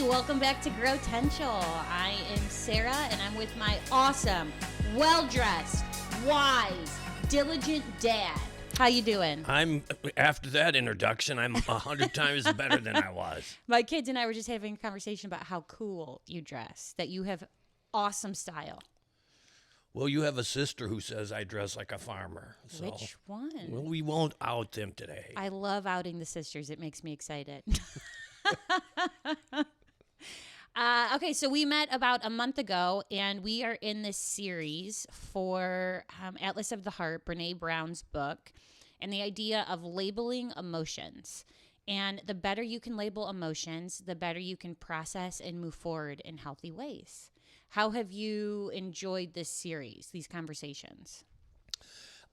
Welcome back to Grow Potential. I am Sarah, and I'm with my awesome, well-dressed, wise, diligent dad. How you doing? After that introduction, I'm 100 times better than I was. My kids and I were just having a conversation about how cool you dress, that you have awesome style. Well, you have a sister who says I dress like a farmer. So, Which one? Well, we won't out them today. I love outing the sisters. It makes me excited. Okay, so we met about a month ago, and we are in this series for Atlas of the Heart, Brene Brown's book, and the idea of labeling emotions. And the better you can label emotions, the better you can process and move forward in healthy ways. How have you enjoyed this series, these conversations?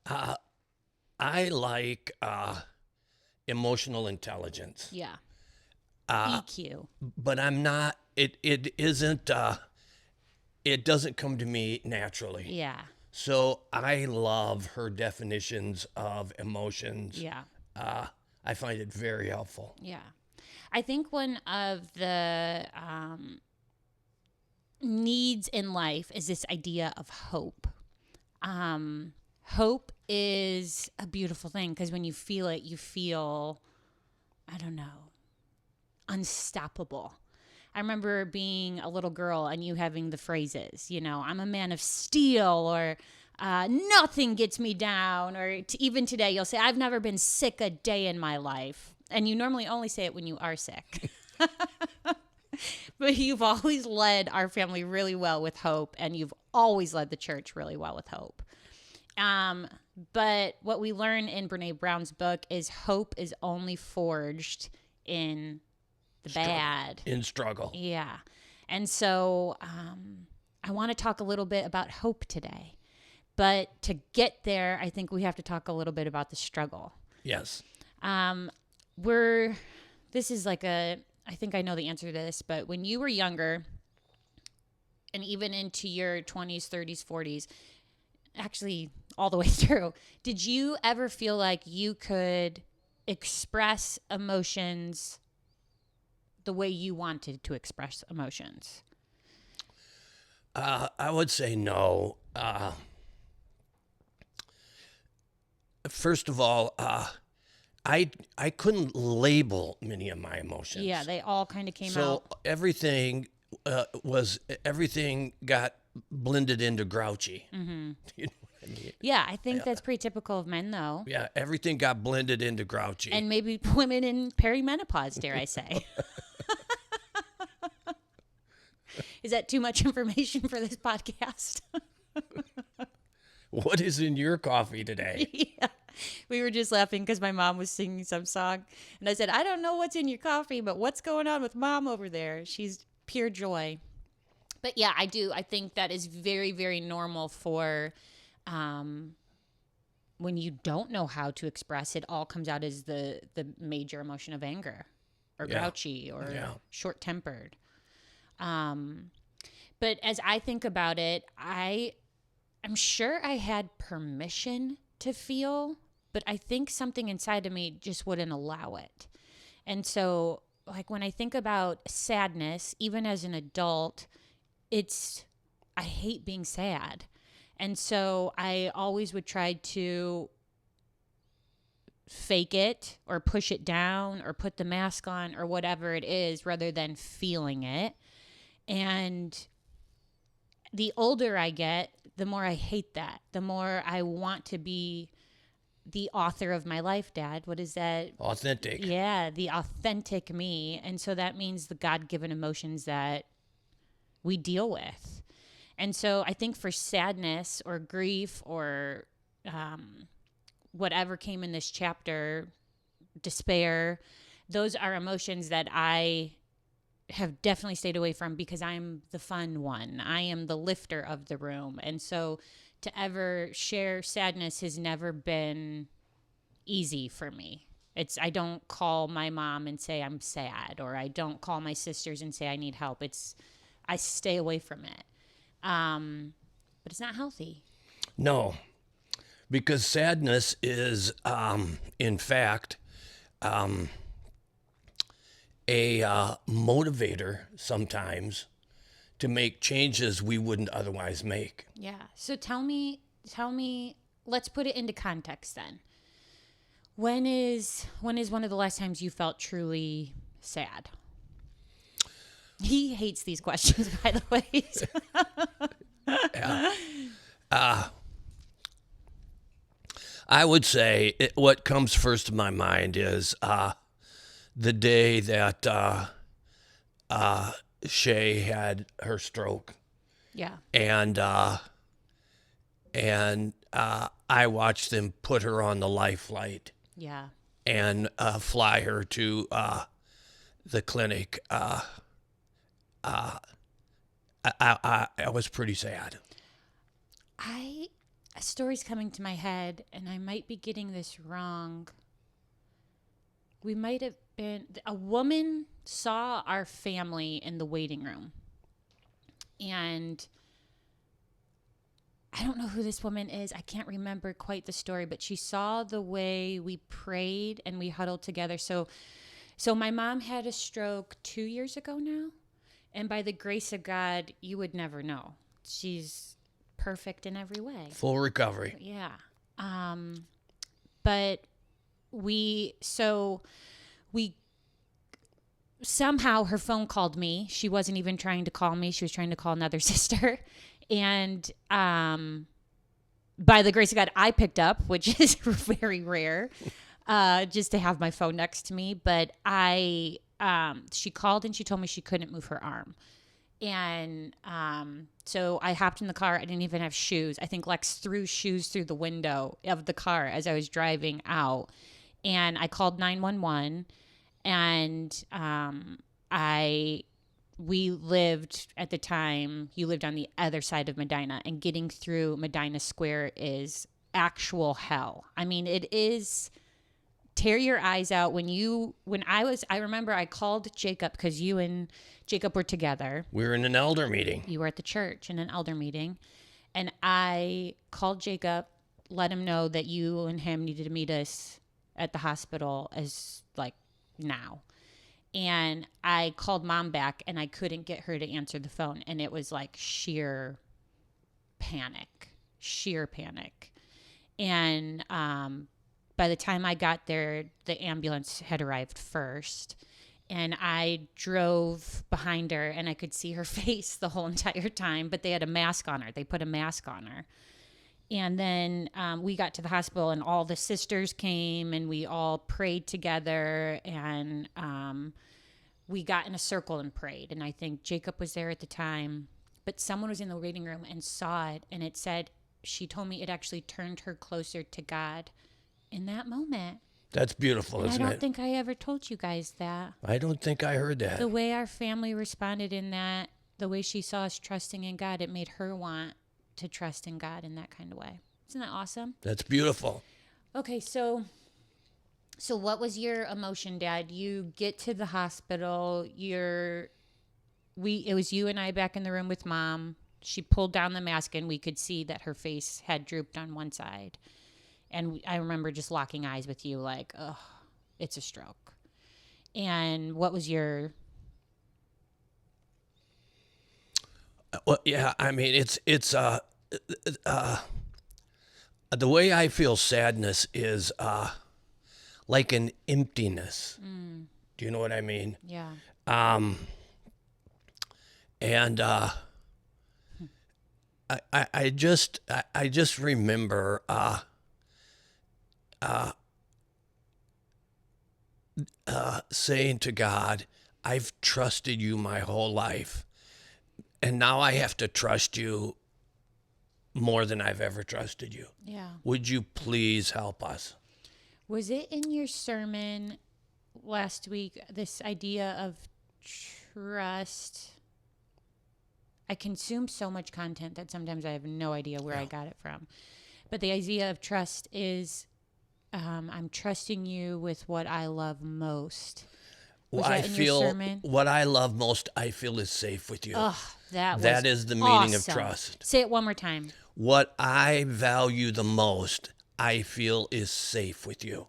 I like emotional intelligence. Yeah. EQ. But I'm not, it isn't, it doesn't come to me naturally. Yeah. So I love her definitions of emotions. Yeah. I find it very helpful. Yeah. I think one of the needs in life is this idea of hope. Hope is a beautiful thing because when you feel it, you feel, I don't know, unstoppable. I remember being a little girl and you having the phrases, you know, I'm a man of steel, or nothing gets me down, or even today you'll say, I've never been sick a day in my life. And you normally only say it when you are sick. But you've always led our family really well with hope, and you've always led the church really well with hope. But what we learn in Brene Brown's book is hope is only forged in the bad. In struggle. Yeah. And so I want to talk a little bit about hope today. But to get there, I think we have to talk a little bit about the struggle. Yes. This is like I think I know the answer to this, but when you were younger, and even into your 20s, 30s, 40s, actually all the way through, did you ever feel like you could express emotions the way you wanted to express emotions? I would say no. First of all, I couldn't label many of my emotions. Yeah, they all kind of came out. So everything got blended into grouchy. Mm-hmm. You know what I mean? Yeah, I think that's pretty typical of men, though. Yeah, everything got blended into grouchy. And maybe women in perimenopause, dare I say. Is that too much information for this podcast? What is in your coffee today? Yeah. We were just laughing because my mom was singing some song. And I said, I don't know what's in your coffee, but what's going on with mom over there? She's pure joy. But yeah, I do. I think that is very, very normal for when you don't know how to express it, all comes out as the major emotion of anger or grouchy or short-tempered. But as I think about it, I'm sure I had permission to feel, but I think something inside of me just wouldn't allow it. And so, like, when I think about sadness, even as an adult, I hate being sad. And so I always would try to fake it or push it down or put the mask on or whatever it is rather than feeling it. And the older I get, the more I hate that, the more I want to be the author of my life, Dad. What is that? Authentic. Yeah, the authentic me. And so that means the God-given emotions that we deal with. And so I think for sadness or grief or whatever came in this chapter, despair, those are emotions that I have definitely stayed away from because I'm the fun one. I am the lifter of the room. And so to ever share sadness has never been easy for me. I don't call my mom and say I'm sad, or I don't call my sisters and say I need help. I stay away from it. But it's not healthy. No, because sadness is, in fact, a motivator sometimes to make changes we wouldn't otherwise make. Yeah. So tell me, let's put it into context then. When is one of the last times you felt truly sad? He hates these questions, by the way. I would say what comes first to my mind is the day that Shay had her stroke, Yeah. and I watched them put her on the life flight Yeah. and fly her to the clinic. I was pretty sad. A story's coming to my head, and I might be getting this wrong. We might have been, a woman saw our family in the waiting room. And I don't know who this woman is. I can't remember quite the story, but she saw the way we prayed and we huddled together. So my mom had a stroke 2 years ago now. And by the grace of God, you would never know. She's perfect in every way. Full recovery. Yeah. But we somehow her phone called me. She wasn't even trying to call me. She was trying to call another sister. And by the grace of God, I picked up, which is very rare, just to have my phone next to me. But she called and she told me she couldn't move her arm. And so I hopped in the car. I didn't even have shoes. I think Lex threw shoes through the window of the car as I was driving out. And I called 911. And we lived at the time, you lived on the other side of Medina. And getting through Medina Square is actual hell. I mean, it is... Tear your eyes out. I remember I called Jacob because you and Jacob were together. We were in an elder meeting. You were at the church in an elder meeting. And I called Jacob, let him know that you and him needed to meet us at the hospital as like now. And I called Mom back and I couldn't get her to answer the phone. And it was like sheer panic. And, by the time I got there, the ambulance had arrived first. And I drove behind her and I could see her face the whole entire time, but they had a mask on her. They put a mask on her. And then we got to the hospital and all the sisters came and we all prayed together. And we got in a circle and prayed. And I think Jacob was there at the time, but someone was in the waiting room and saw it. And it said, she told me it actually turned her closer to God in that moment. That's beautiful, isn't it? I don't think I ever told you guys that. I don't think I heard that. The way our family responded in that, the way she saw us trusting in God, it made her want to trust in God in that kind of way. Isn't that awesome? That's beautiful. Okay, so what was your emotion, Dad? You get to the hospital, it was you and I back in the room with Mom. She pulled down the mask and we could see that her face had drooped on one side. And I remember just locking eyes with you like, oh, it's a stroke. And what was your... Well, yeah, I mean, it's the way I feel sadness is like an emptiness. Do you know what I mean? Yeah. And I just remember saying to God, I've trusted you my whole life, and now I have to trust you more than I've ever trusted you. Yeah. Would you please help us? Was it in your sermon last week, this idea of trust? I consume so much content that sometimes I have no idea where I got it from. But the idea of trust is I'm trusting you with what I love most. Was that in your sermon? What I love most, I feel is safe with you. Oh, that is the meaning of trust. Say it one more time. What I value the most, I feel is safe with you.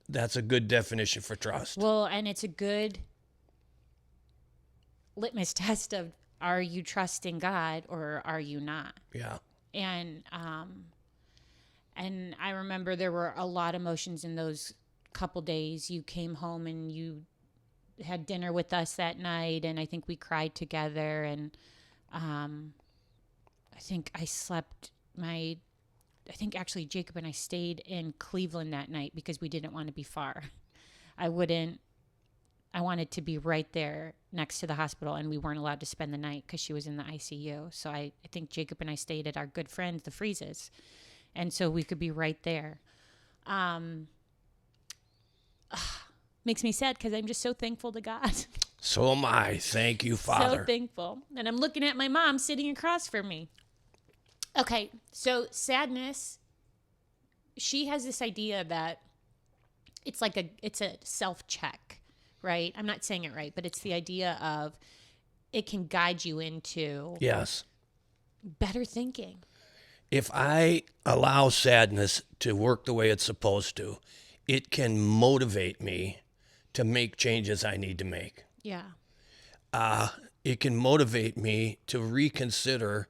That's a good definition for trust. Well, and it's a good litmus test of, are you trusting God or are you not? Yeah. And I remember there were a lot of emotions in those couple days. You came home and you had dinner with us that night, and I think we cried together. And I think I think actually Jacob and I stayed in Cleveland that night because we didn't want to be far. I wanted to be right there next to the hospital, and we weren't allowed to spend the night because she was in the ICU. So I think Jacob and I stayed at our good friends, the Freezes, and so we could be right there. Makes me sad because I'm just so thankful to God. So am I. Thank you, Father. So thankful. And I'm looking at my mom sitting across from me. Okay, so sadness, she has this idea that it's a self-check, right? I'm not saying it right, but it's the idea of it can guide you into Yes. better thinking. If I allow sadness to work the way it's supposed to, it can motivate me to make changes I need to make. Yeah. It can motivate me to reconsider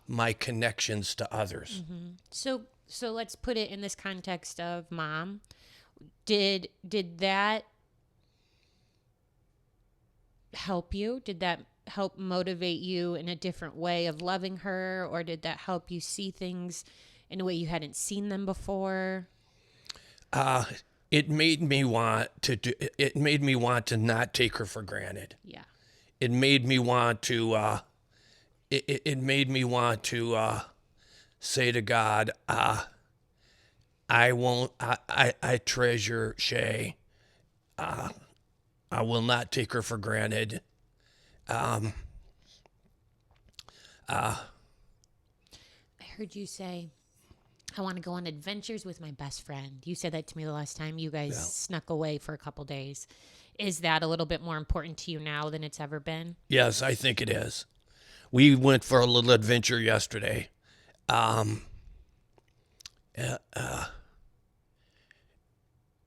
my connections to others. Mm-hmm. So let's put it in this context of mom. Did that help you? Did that help motivate you in a different way of loving her, or did that help you see things in a way you hadn't seen them before? It made me want to it made me want to not take her for granted. Yeah. It made me want to it made me want to say to God, I treasure Shay. I will not take her for granted. I heard you say, I want to go on adventures with my best friend. You said that to me the last time you guys snuck away for a couple days. Is that a little bit more important to you now than it's ever been? Yes, I think it is. We went for a little adventure yesterday.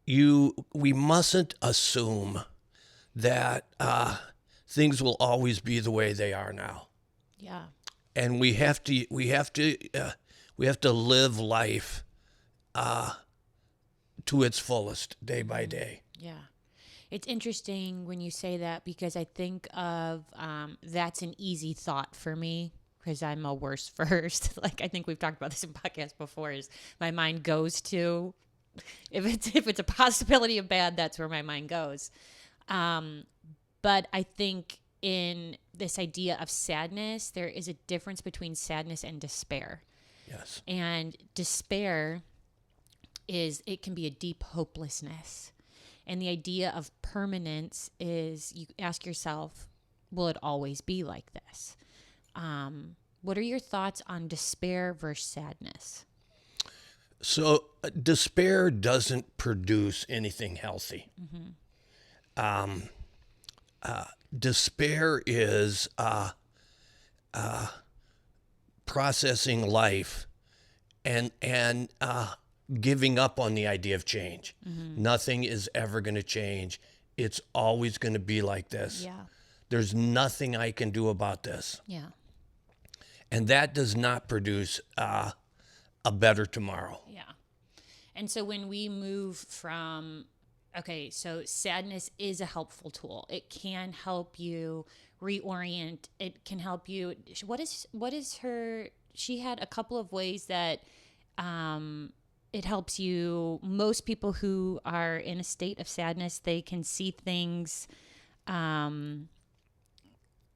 We mustn't assume that things will always be the way they are now. Yeah. And we have to live life to its fullest day by day. Yeah. It's interesting when you say that because I think of that's an easy thought for me because I'm a worse first. Like I think we've talked about this in podcasts before. Is my mind goes to if it's a possibility of bad, that's where my mind goes. But I think in this idea of sadness, there is a difference between sadness and despair. Yes. And despair it can be a deep hopelessness. And the idea of permanence is you ask yourself, will it always be like this? What are your thoughts on despair versus sadness? So despair doesn't produce anything healthy. Despair is processing life and giving up on the idea of change. Nothing is ever going to change. It's always going to be like this. Yeah. There's nothing I can do about this. Yeah. And that does not produce a better tomorrow. Yeah. And so when we move from, okay, so sadness is a helpful tool. It can help you reorient. It can help you. What is her, she had a couple of ways that it helps you. Most people who are in a state of sadness, they can see things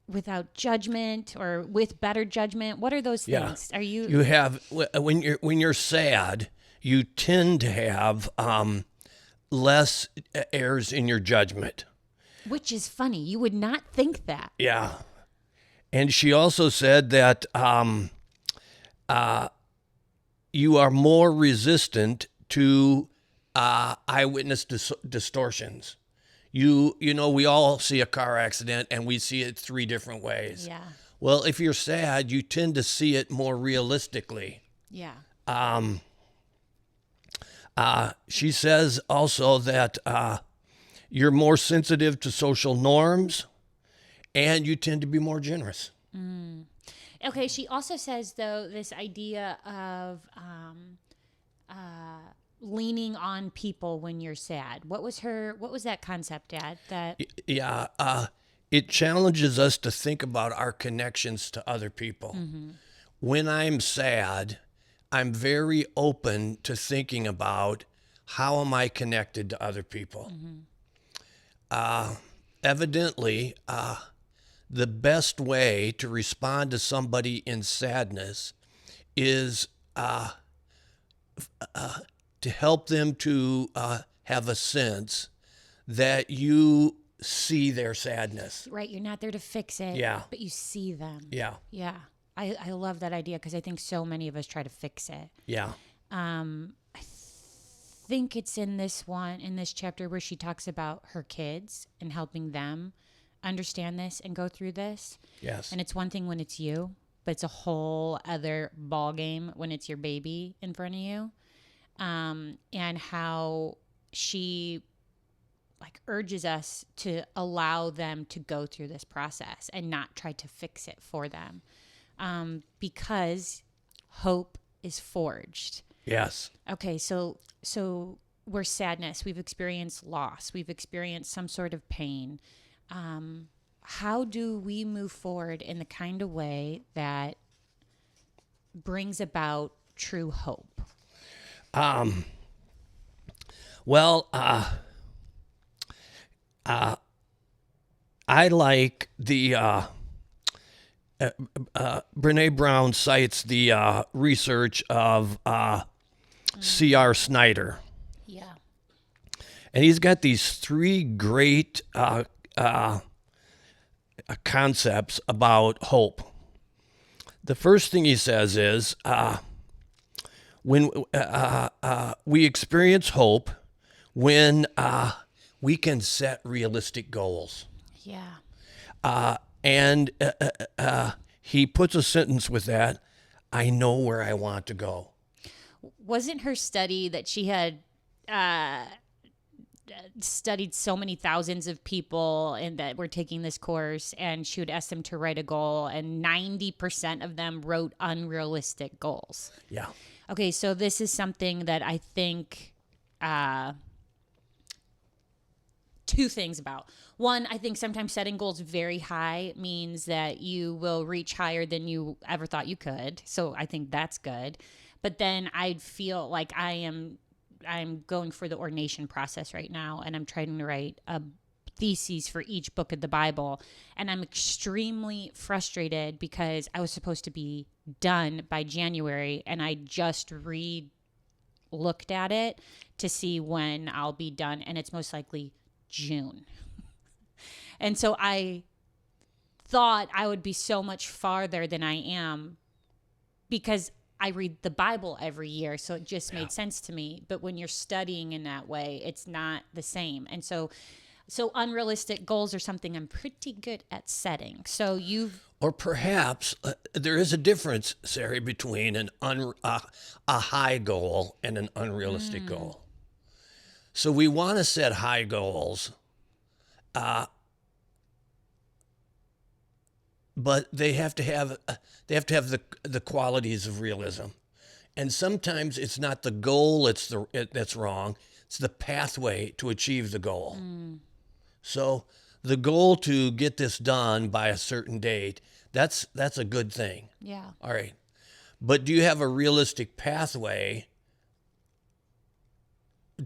without judgment or with better judgment. What are those things? Are you have when you're sad, you tend to have less errors in your judgment. Which is funny. You would not think that. Yeah. And she also said that you are more resistant to eyewitness distortions. You know, we all see a car accident and we see it 3 different ways. Yeah. Well, if you're sad, you tend to see it more realistically. Yeah. She says also that you're more sensitive to social norms and you tend to be more generous. Okay, she also says, though, this idea of leaning on people when you're sad. What was that concept, Dad? That, Yeah, it challenges us to think about our connections to other people. When I'm sad, I'm very open to thinking about how am I connected to other people. Evidently, the best way to respond to somebody in sadness is to help them to have a sense that you see their sadness. right, you're not there to fix it, Yeah. but you see them. Yeah. Yeah. I love that idea because I think so many of us try to fix it. Yeah. I think it's in this chapter where she talks about her kids and helping them understand this and go through this. Yes. And it's one thing when it's you, but it's a whole other ball game when it's your baby in front of you. And how she like urges us to allow them to go through this process and not try to fix it for them, because hope is forged. Yes. Okay, so we're sadness. We've experienced loss. We've experienced some sort of pain. How do we move forward in the kind of way that brings about true hope? Well, I like the Brene Brown cites the research of C.R. Snyder, Yeah. and he's got these three great concepts about hope. The first thing he says is when we experience hope when we can set realistic goals. Yeah. And he puts a sentence with that: I know where I want to go. Wasn't her study that she had studied so many thousands of people and that were taking this course, and she would ask them to write a goal, and 90% of them wrote unrealistic goals? Yeah. Okay, so this is something that I think two things about. One, I think sometimes setting goals very high means that you will reach higher than you ever thought you could. So I think that's good. But then I feel like I'm going for the ordination process right now, and I'm trying to write a theses for each book of the Bible, and I'm extremely frustrated because I was supposed to be done by January, and I just looked at it to see when I'll be done, and it's most likely June. And so I thought I would be so much farther than I am because I read the Bible every year, so it just made sense to me. But when you're studying in that way, it's not the same. And so unrealistic goals are something I'm pretty good at setting. So Or perhaps there is a difference, Sari, between a high goal and an unrealistic goal. So we want to set high goals, but they have to have the qualities of realism. And sometimes it's not the goal that's wrong; it's the pathway to achieve the goal. So the goal to get this done by a certain date, that's a good thing. yeah. All right. But do you have a realistic pathway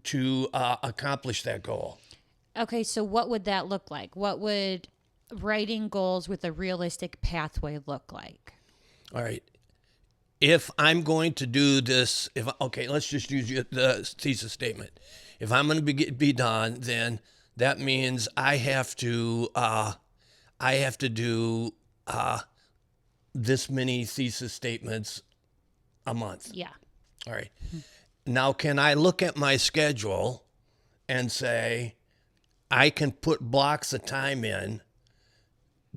to accomplish that goal? Okay, so what would that look like? What would writing goals with a realistic pathway look like? All right. If I'm going to do this, let's just use the thesis statement. If I'm going to be done, then that means I have to do this many thesis statements a month. Yeah. All right. Now, can I look at my schedule and say I can put blocks of time in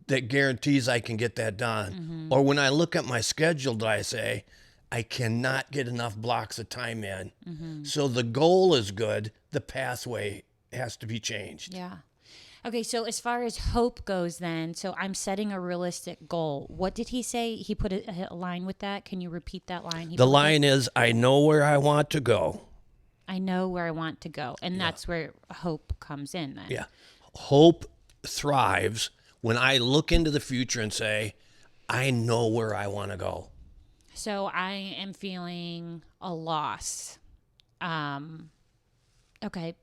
that guarantees I can get that done? Or when I look at my schedule, do I say I cannot get enough blocks of time in. So the goal is good. The pathway has to be changed. Yeah. Okay, so as far as hope goes, then, so I'm setting a realistic goal. What did he say? He put a line with that. Can you repeat that line? He The put line is, I know where I want to go. I know where I want to go. And that's where hope comes in then. Yeah. Hope thrives when I look into the future and say, I know where I want to go. So I am feeling a loss. Okay.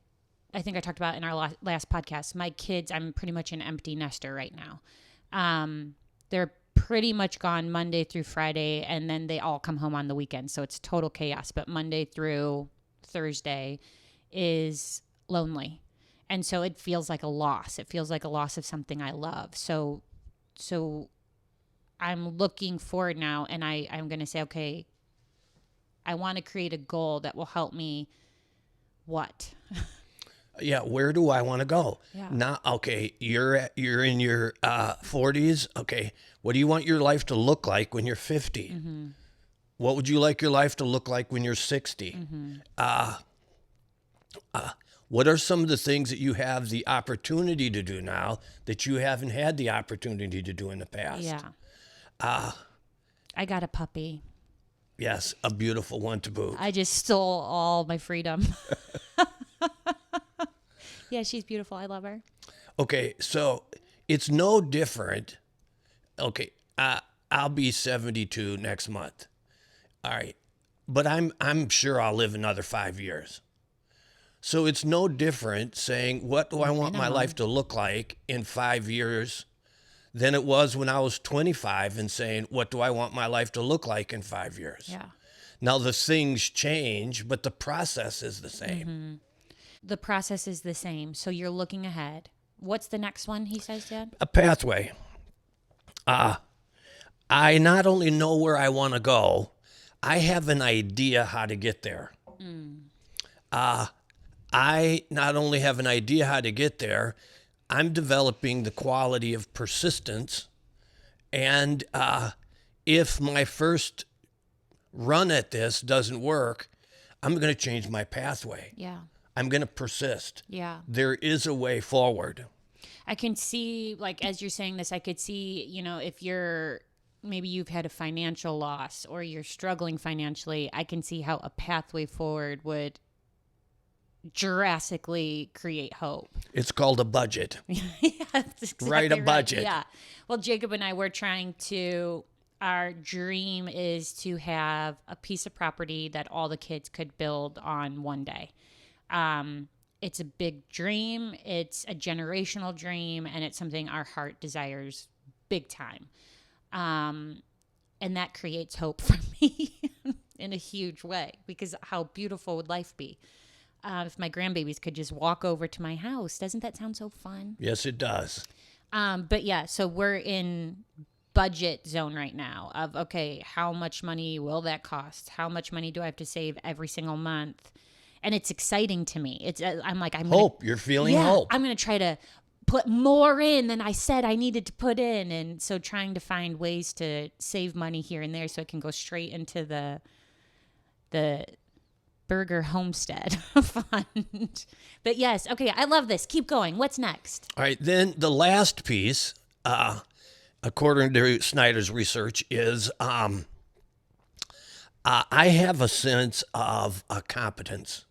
I think I talked about in our last podcast. My kids, I'm pretty much an empty nester right now. They're pretty much gone Monday through Friday, and then they all come home on the weekend. So it's total chaos. But Monday through Thursday is lonely. And so it feels like a loss. It feels like a loss of something I love. So I'm looking forward now, and I'm going to say, okay, I want to create a goal that will help me what? Yeah, where do I want to go? Yeah. Not okay. You're in your 40s. Okay, what do you want your life to look like when you're 50? What would you like your life to look like when you're 60? What are some of the things that you have the opportunity to do now that you haven't had the opportunity to do in the past? Yeah. I got a puppy. Yes, a beautiful one to boot. I just stole all my freedom. Yeah, she's beautiful. I love her. Okay, so it's no different. Okay, I'll be 72 next month. All right, but I'm sure I'll live another 5 years. So it's no different saying, what do I want my life to look like in 5 years than it was when I was 25 and saying, what do I want my life to look like in 5 years? Yeah. Now the things change, but the process is the same. Mm-hmm. The process is the same. So you're looking ahead. What's the next one, he says, Dad? A pathway. I not only know where I want to go, I have an idea how to get there. I not only have an idea how to get there, I'm developing the quality of persistence. And if my first run at this doesn't work, I'm going to change my pathway. Yeah. I'm going to persist. Yeah. There is a way forward. I can see, like, as you're saying this, I could see, if maybe you've had a financial loss or you're struggling financially, I can see how a pathway forward would drastically create hope. It's called a budget. Yeah, that's exactly Write a right. budget. Yeah. Well, Jacob and I were our dream is to have a piece of property that all the kids could build on one day. It's a big dream. It's a generational dream, and it's something our heart desires big time. And that creates hope for me in a huge way, because how beautiful would life be if my grandbabies could just walk over to my house? Doesn't that sound so fun? Yes, it does. But yeah, so we're in budget zone right now of, okay, how much money will that cost? How much money do I have to save every single month? And it's exciting to me. I'm hope. You're feeling hope. I'm going to try to put more in than I said I needed to put in. And so trying to find ways to save money here and there so it can go straight into the Burger Homestead Fund. But yes, okay, I love this. Keep going. What's next? All right, then the last piece, according to Snyder's research, is I have a sense of competence.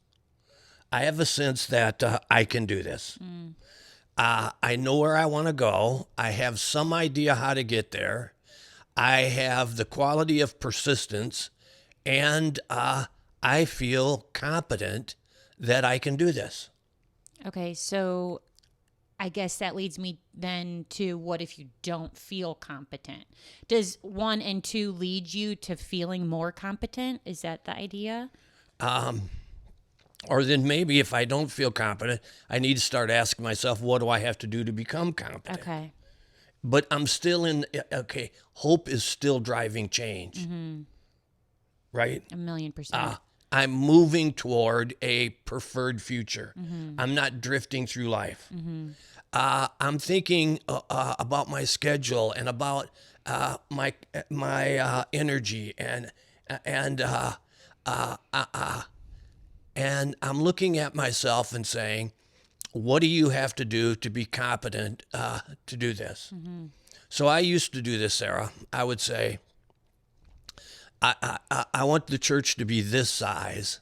I have a sense that I can do this. I know where I want to go. I have some idea how to get there. I have the quality of persistence, and I feel competent that I can do this. Okay, so I guess that leads me then to, what if you don't feel competent? Does 1 and 2 lead you to feeling more competent? Is that the idea? Or then maybe if I don't feel competent, I need to start asking myself, what do I have to do to become competent? Okay. But I'm still hope is still driving change. Right? 1,000,000%. I'm moving toward a preferred future. I'm not drifting through life. I'm thinking about my schedule and about my energy, and And and I'm looking at myself and saying, what do you have to do to be competent to do this? So I used to do this, Sarah. I would say, I want the church to be this size.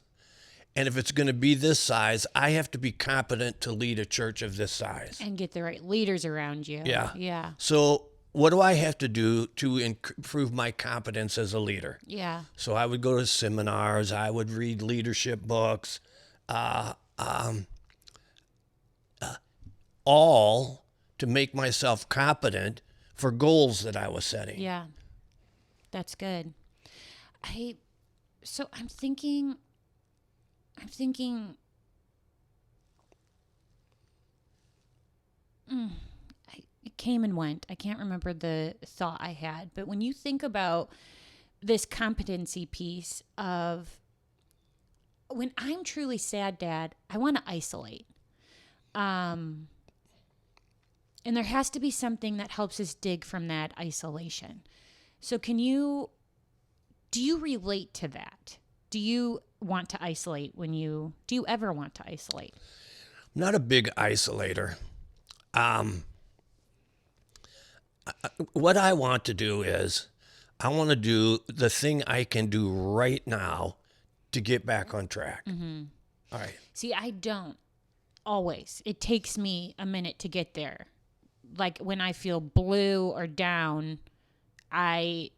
And if it's going to be this size, I have to be competent to lead a church of this size. And get the right leaders around you. Yeah. Yeah. So what do I have to do to improve my competence as a leader? Yeah. So I would go to seminars. I would read leadership books, all to make myself competent for goals that I was setting. Yeah. That's good. So I'm thinking it came and went. I can't remember the thought I had, but when you think about this competency piece of when I'm truly sad, Dad, I want to isolate. And there has to be something that helps us dig from that isolation. So do you relate to that? Do you want to isolate do you ever want to isolate? I'm not a big isolator. What I want to do is I want to do the thing I can do right now to get back on track. Mm-hmm. All right. See, I don't always. It takes me a minute to get there. Like when I feel blue or down, I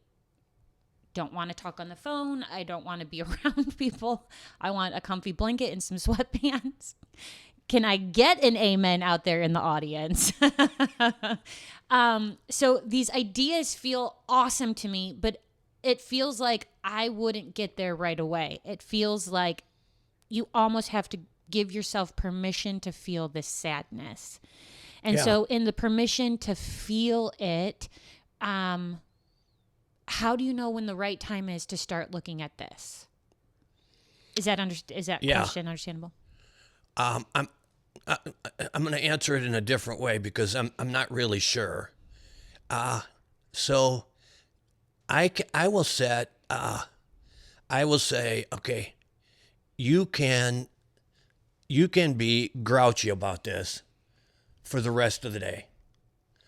don't want to talk on the phone. I don't want to be around people. I want a comfy blanket and some sweatpants. Can I get an amen out there in the audience? So these ideas feel awesome to me, but it feels like I wouldn't get there right away. It feels like you almost have to give yourself permission to feel this sadness. And so in the permission to feel it, how do you know when the right time is to start looking at this? Is that question understandable? I'm going to answer it in a different way because I'm not really sure. So I will say, okay, you can be grouchy about this for the rest of the day.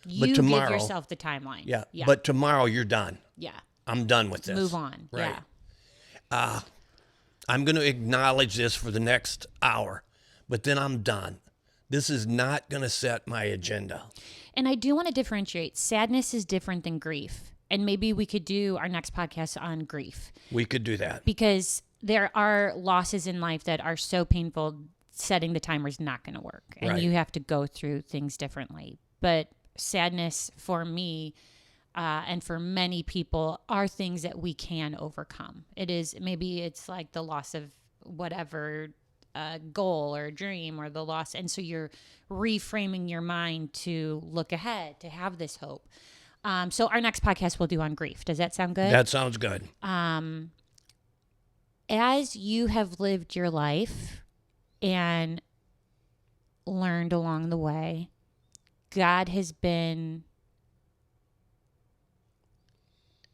You give yourself the timeline. Yeah. But tomorrow you're done. Yeah. I'm done with this. Move on. Right. Yeah. I'm going to acknowledge this for the next hour, but then I'm done. This is not going to set my agenda. And I do want to differentiate. Sadness is different than grief. And maybe we could do our next podcast on grief. We could do that. Because there are losses in life that are so painful, setting the timer is not going to work. And Right. you have to go through things differently. But sadness for me and for many people are things that we can overcome. Maybe it's like the loss of whatever goal or dream or the loss. And so you're reframing your mind to look ahead, to have this hope. So our next podcast we'll do on grief. Does that sound good? That sounds good. As you have lived your life and learned along the way, God has been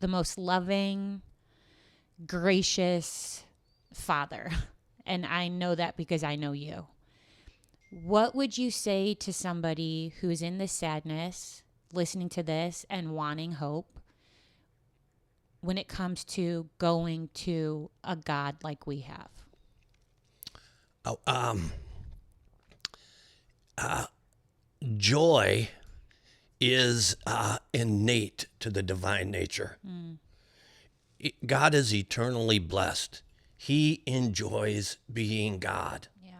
the most loving, gracious Father. And I know that because I know you. What would you say to somebody who's in this sadness, listening to this and wanting hope when it comes to going to a God like we have? Joy is innate to the divine nature. God is eternally blessed. He enjoys being God. Yeah.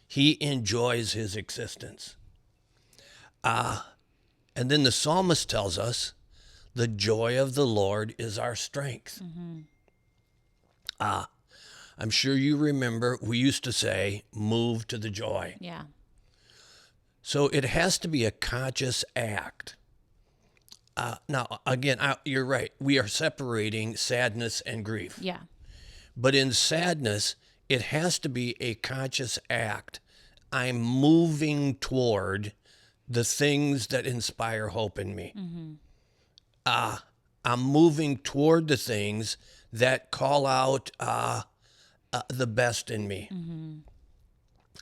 He enjoys his existence. And then the psalmist tells us, the joy of the Lord is our strength. I'm sure you remember we used to say, move to the joy. Yeah. So it has to be a conscious act. Now, again, you're right. We are separating sadness and grief. Yeah. But in sadness, it has to be a conscious act. I'm moving toward the things that inspire hope in me. I'm moving toward the things that call out the best in me.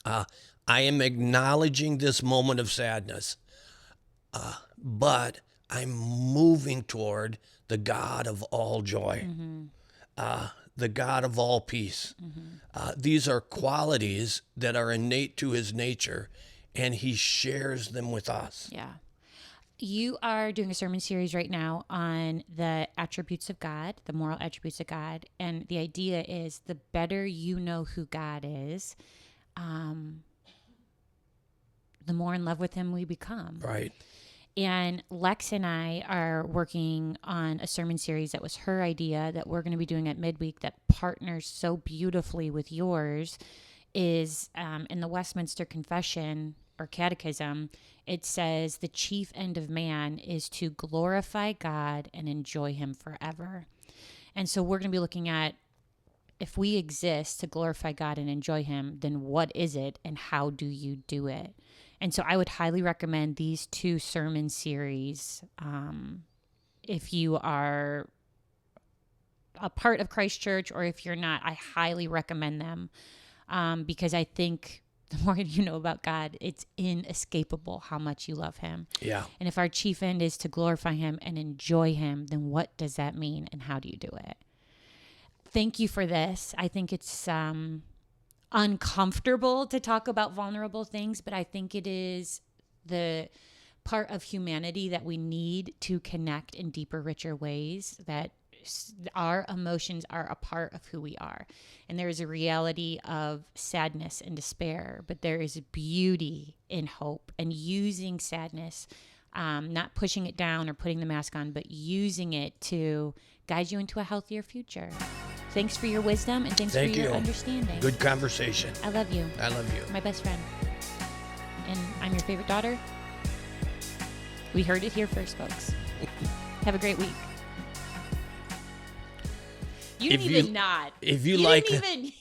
I am acknowledging this moment of sadness, but I'm moving toward the God of all joy, the God of all peace. These are qualities that are innate to his nature, and he shares them with us. Yeah. You are doing a sermon series right now on the attributes of God, the moral attributes of God. And the idea is the better you know who God is, the more in love with him we become. Right. And Lex and I are working on a sermon series that was her idea that we're going to be doing at midweek that partners so beautifully with yours. Is in the Westminster Confession or Catechism, it says the chief end of man is to glorify God and enjoy him forever. And so we're going to be looking at, if we exist to glorify God and enjoy him, then what is it and how do you do it? And so I would highly recommend these 2 sermon series. If you are a part of Christ Church or if you're not, I highly recommend them. Because I think the more you know about God, it's inescapable how much you love him. Yeah. And if our chief end is to glorify him and enjoy him, then what does that mean and how do you do it? Thank you for this. I think it's uncomfortable to talk about vulnerable things, but I think it is the part of humanity that we need to connect in deeper, richer ways, that our emotions are a part of who we are. And there is a reality of sadness and despair, but there is beauty in hope and using sadness, not pushing it down or putting the mask on, but using it to guide you into a healthier future. Thanks for your wisdom and thanks Thank for your you. understanding. Good conversation. I love you. I love you. My best friend. And I'm your favorite daughter. We heard it here first, folks. Have a great week. You didn't even nod. If you like, didn't even